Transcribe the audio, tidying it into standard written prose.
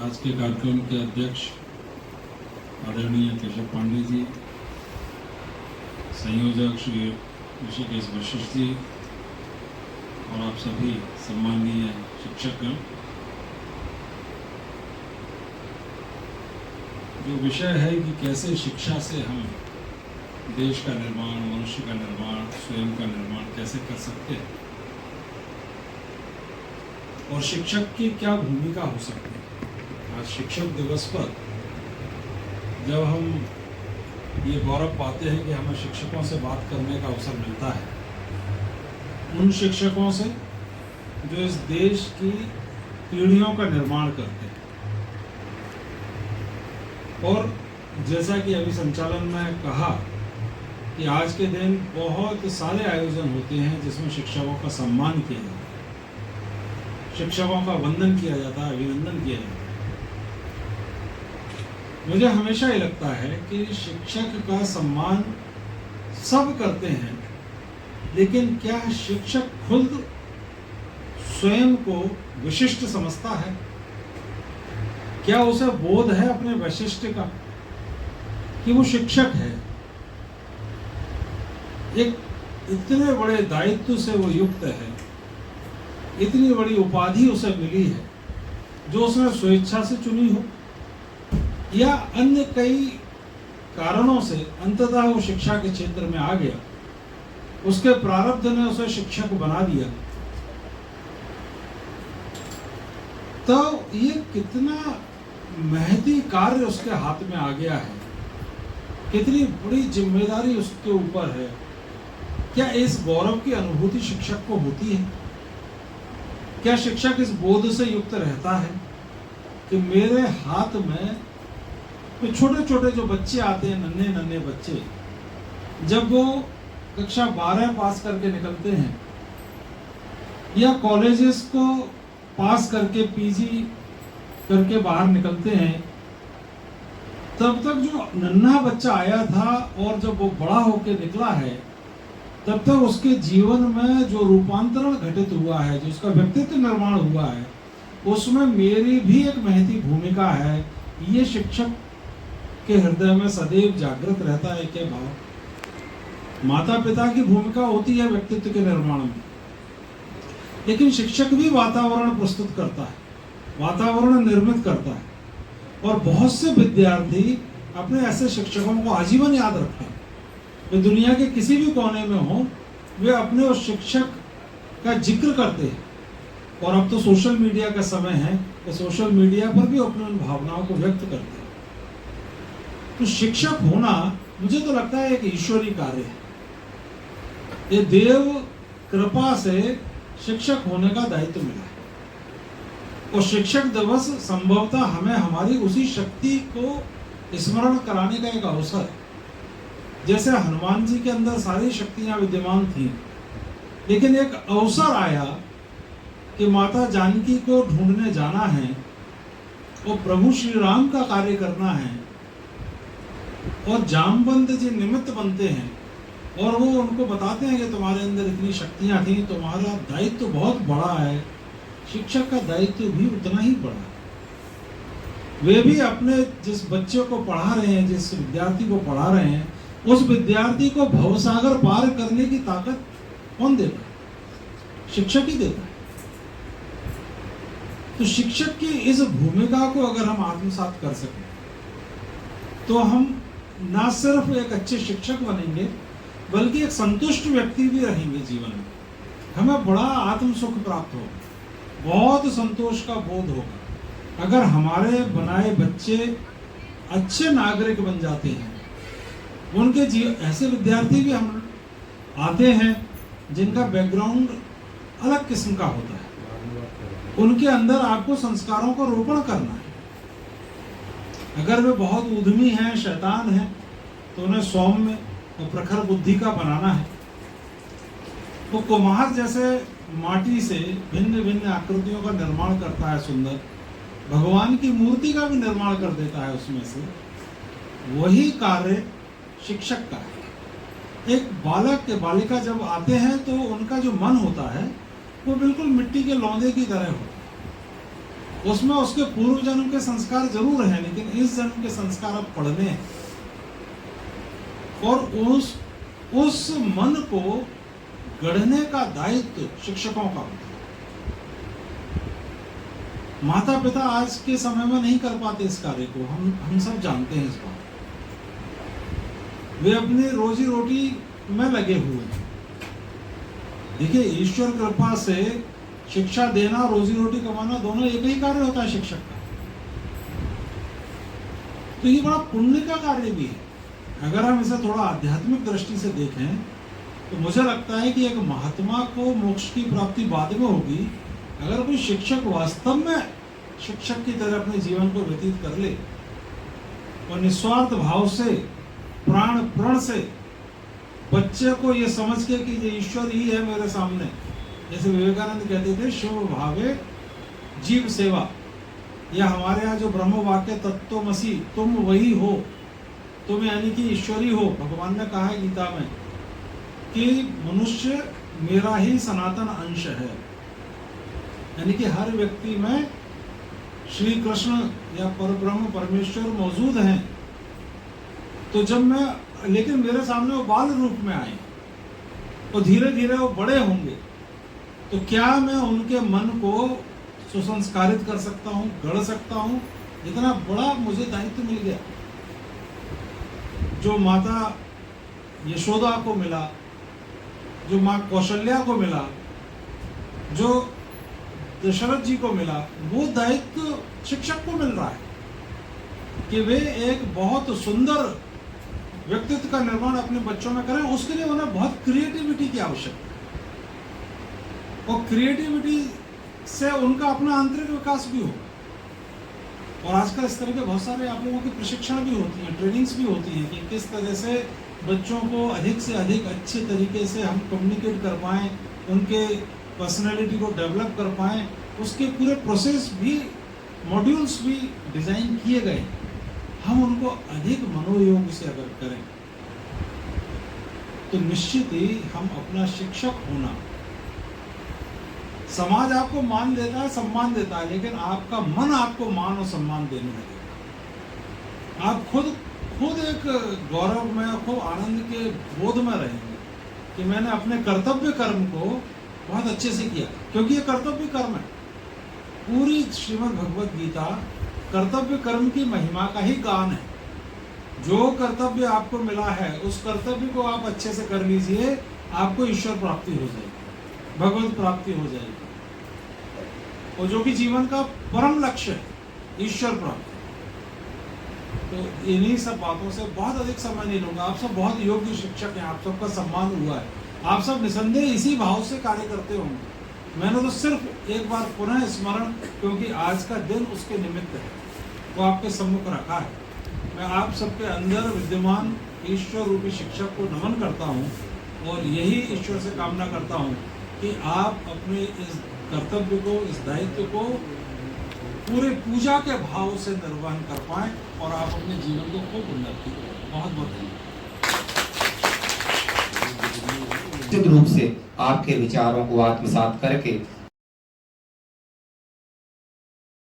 आज के कार्यक्रम के अध्यक्ष आदरणीय केशव पांडे जी, संयोजक श्री ऋषिकेश वशिष्ठ जी और आप सभी सम्माननीय शिक्षकगण, जो विषय है कि कैसे शिक्षा से हम देश का निर्माण, मनुष्य का निर्माण, स्वयं का निर्माण कैसे कर सकते हैं और शिक्षक की क्या भूमिका हो सकती है। आज शिक्षक दिवस पर जब हम ये गौरव पाते हैं कि हमें शिक्षकों से बात करने का अवसर मिलता है, उन शिक्षकों से जो इस देश की पीढ़ियों का निर्माण करते हैं। और जैसा कि अभी संचालन में कहा कि आज के दिन बहुत सारे आयोजन होते हैं जिसमें शिक्षकों का सम्मान किया जाता है, शिक्षकों का वंदन किया जाता है, अभिनंदन किया जाता है। मुझे हमेशा ये लगता है कि शिक्षक का सम्मान सब करते हैं, लेकिन क्या शिक्षक खुद स्वयं को विशिष्ट समझता है? क्या उसे बोध है अपने वैशिष्ट्य का कि वो शिक्षक है? एक इतने बड़े दायित्व से वो युक्त है, इतनी बड़ी उपाधि उसे मिली है जो उसने स्वेच्छा से चुनी हो या अन्य कई कारणों से अंततः वो शिक्षा के क्षेत्र में आ गया, उसके प्रारब्ध ने उसे शिक्षक बना दिया। तो ये कितना महती कार्य उसके हाथ में आ गया है, कितनी बड़ी जिम्मेदारी उसके ऊपर है। क्या इस गौरव की अनुभूति शिक्षक को होती है? क्या शिक्षक इस बोध से युक्त रहता है कि मेरे हाथ में तो छोटे छोटे जो बच्चे आते हैं, नन्हे नन्हे बच्चे, जब वो कक्षा 12 पास करके निकलते हैं या कॉलेजेस को पास करके पीजी करके बाहर निकलते हैं, तब तक जो नन्हा बच्चा आया था और जब वो बड़ा होके निकला है, तब तक उसके जीवन में जो रूपांतरण घटित हुआ है, जो उसका व्यक्तित्व निर्माण हुआ है, उसमें मेरी भी एक महती भूमिका है। ये शिक्षक के हृदय में सदैव जागृत रहता है क्या भाव? माता पिता की भूमिका होती है व्यक्तित्व के निर्माण में, लेकिन शिक्षक भी वातावरण प्रस्तुत करता है, वातावरण निर्मित करता है। और बहुत से विद्यार्थी अपने ऐसे शिक्षकों को आजीवन याद रखते हैं। वे दुनिया के किसी भी कोने में हो, वे अपने उस शिक्षक का जिक्र करते हैं। और अब तो सोशल मीडिया का समय है, तो सोशल मीडिया पर भी अपनी उन भावनाओं को व्यक्त करते हैं। तो शिक्षक होना मुझे तो लगता है एक ईश्वरीय कार्य है। ये देव कृपा से शिक्षक होने का दायित्व मिला है। और शिक्षक दिवस संभवतः हमें हमारी उसी शक्ति को स्मरण कराने का एक अवसर है। जैसे हनुमान जी के अंदर सारी शक्तियां विद्यमान थी, लेकिन एक अवसर आया कि माता जानकी को ढूंढने जाना है और प्रभु श्री राम का कार्य करना है, और जामवंत जी निमित्त बनते हैं और वो उनको बताते हैं कि तुम्हारे अंदर इतनी शक्तियां थी, तुम्हारा दायित्व बहुत बड़ा है। शिक्षक का दायित्व भी उतना ही बड़ा है। वे भी अपने जिस बच्चे को पढ़ा रहे हैं, जिस विद्यार्थी को पढ़ा रहे हैं, उस विद्यार्थी को भवसागर पार करने की ताकत कौन देता है? शिक्षक ही देता है। तो शिक्षक की इस भूमिका को अगर हम आत्मसात कर सकें, तो हम ना सिर्फ एक अच्छे शिक्षक बनेंगे, बल्कि एक संतुष्ट व्यक्ति भी रहेंगे जीवन में। हमें बड़ा आत्म सुख प्राप्त होगा, बहुत संतोष का बोध होगा अगर हमारे बनाए बच्चे अच्छे नागरिक बन जाते हैं। उनके ऐसे विद्यार्थी भी हम आते हैं जिनका बैकग्राउंड अलग किस्म का होता है। उनके अंदर आपको संस्कारों का रोपण करना है। अगर वे बहुत उद्यमी हैं, शैतान हैं, तो उन्हें सौम्य और प्रखर बुद्धि का बनाना है। तो कुम्हार जैसे माटी से भिन्न भिन्न आकृतियों का निर्माण करता है, सुंदर भगवान की मूर्ति का भी निर्माण कर देता है उसमें से, वही कार्य शिक्षक का है। एक बालक के बालिका जब आते हैं तो उनका जो मन होता है वो बिल्कुल मिट्टी के लौंदे की तरह होता है। उसमें उसके पूर्व जन्म के संस्कार जरूर हैं, लेकिन इस जन्म के संस्कार अब पढ़ने हैं। और उस मन को गढ़ने का दायित्व शिक्षकों का होता है। माता पिता आज के समय में नहीं कर पाते इस कार्य को, हम सब जानते हैं इस बात। वे अपनी रोजी रोटी में लगे हुए हैं। देखिए, ईश्वर कृपा से शिक्षा देना, रोजी रोटी कमाना दोनों एक ही कार्य होता है शिक्षक का। तो ये बड़ा पुण्य का कार्य भी है। अगर हम इसे थोड़ा आध्यात्मिक दृष्टि से देखें तो मुझे लगता है कि एक महात्मा को मोक्ष की प्राप्ति बाद में होगी अगर कोई शिक्षक वास्तव में शिक्षक की तरह अपने जीवन को व्यतीत कर ले और निस्वार्थ भाव से, प्राण प्रण से बच्चे को ये समझ के कि ये ईश्वर ही है मेरे सामने, जैसे विवेकानंद कहते थे, शिव भावे जीव सेवा, या हमारे यहाँ जो ब्रह्म वाक्य तत्वमसि, तुम वही हो, तुम यानी कि ईश्वरी हो। भगवान ने कहा है गीता में कि मनुष्य मेरा ही सनातन अंश है, यानी कि हर व्यक्ति में श्री कृष्ण या परब्रह्म परमेश्वर मौजूद हैं। तो जब मैं, लेकिन मेरे सामने वो बाल रूप में आए तो धीरे धीरे वो बड़े होंगे, तो क्या मैं उनके मन को सुसंस्कारित कर सकता हूँ, गढ़ सकता हूँ? इतना बड़ा मुझे दायित्व मिल गया जो माता यशोदा को मिला, जो माँ कौशल्या को मिला, जो दशरथ जी को मिला, वो दायित्व शिक्षक को मिल रहा है कि वे एक बहुत सुंदर व्यक्तित्व का निर्माण अपने बच्चों में करें। उसके लिए उन्हें बहुत क्रिएटिविटी की आवश्यकता है और क्रिएटिविटी से उनका अपना आंतरिक विकास भी हो। और आजकल इस तरह के बहुत सारे आप लोगों की प्रशिक्षण भी होती हैं, ट्रेनिंग्स भी होती हैं कि किस तरह से बच्चों को अधिक से अधिक अच्छे तरीके से हम कम्युनिकेट कर पाएँ, उनके पर्सनैलिटी को डेवलप कर पाएँ। उसके पूरे प्रोसेस भी, मॉड्यूल्स भी डिज़ाइन किए गए। हम उनको अधिक मनोयोग से अगर करें तो निश्चित ही हम अपना शिक्षक होना, समाज आपको मान देता है, सम्मान देता है, लेकिन आपका मन आपको मान और सम्मान देने लगेगा। आप खुद एक गौरव में, खूब आनंद के बोध में रहेंगे कि मैंने अपने कर्तव्य कर्म को बहुत अच्छे से किया, क्योंकि ये कर्तव्य कर्म है। पूरी श्रीमद् भगवत गीता कर्तव्य कर्म की महिमा का ही गान है। जो कर्तव्य आपको मिला है उस कर्तव्य को आप अच्छे से कर लीजिए, आपको ईश्वर प्राप्ति हो जाएगी, भगवत प्राप्ति हो जाएगी, और जो कि जीवन का परम लक्ष्य है, ईश्वर प्राप्ति। तो इन्हीं सब बातों से बहुत अधिक समय नहीं लूंगा। आप सब बहुत योग्य शिक्षक हैं, आप सबका सम्मान हुआ है, आप सब निसंदेह इसी भाव से कार्य करते होंगे। मैंने तो सिर्फ एक बार पुनः स्मरण, क्योंकि आज का दिन उसके निमित्त है, वो आपके सम्मुख रखा है। मैं आप सबके अंदर विद्यमान ईश्वर रूपी शिक्षक को नमन करता हूँ और यही ईश्वर से कामना करता हूँ कि आप अपने इस कर्तव्य को, इस दायित्व को पूरे पूजा के भाव से निर्वहन कर पाएं और आप अपने जीवन को खूब उन्नति करें। बहुत बहुत धन्यवाद। निश्चित रूप से आपके विचारों को आत्मसात करके